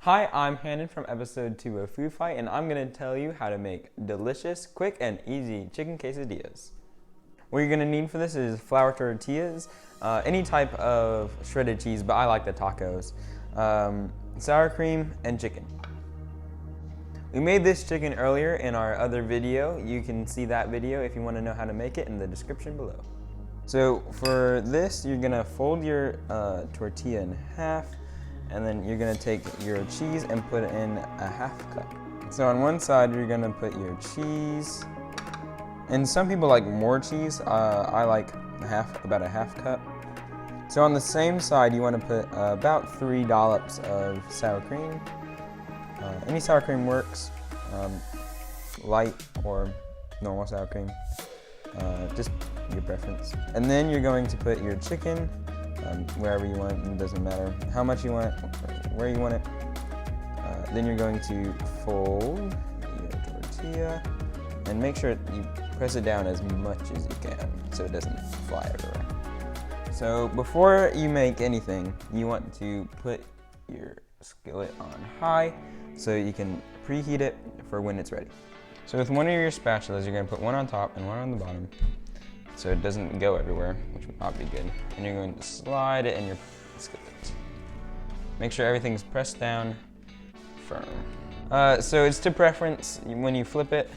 Hi, I'm Hannon from episode 2 of Food Fight, and I'm going to tell you how to make delicious, quick, and easy chicken quesadillas. What you're going to need for this is flour tortillas, any type of shredded cheese, but I like the tacos, sour cream, and chicken. We made this chicken earlier in our other video. You can see that video if you want to know how to make it in the description below. So for this, you're going to fold your tortilla in half, and then you're gonna take your cheese and put it in a half cup. So on one side, you're gonna put your cheese, and some people like more cheese. I like about a half cup. So on the same side, you wanna put about 3 dollops of sour cream. Any sour cream works, light or normal sour cream, just your preference. And then you're going to put your chicken wherever you want. It doesn't matter how much you want, where you want it. Then you're going to fold your tortilla and make sure you press it down as much as you can so it doesn't fly everywhere. So before you make anything, you want to put your skillet on high so you can preheat it for when it's ready. So with one of your spatulas, you're going to put one on top and one on the bottom, so it doesn't go everywhere, which would not be good. And you're going to slide it in your skillet. Make sure everything's pressed down firm. So it's to preference when you flip it.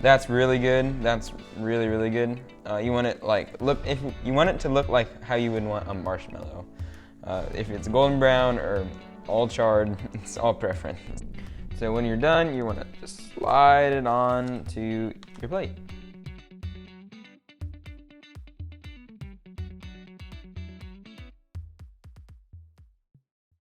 That's really good. That's really, really good. You want it if you want it to look like how you would want a marshmallow. If it's golden brown or all charred, it's all preference. So when you're done, you want to just slide it on to your plate.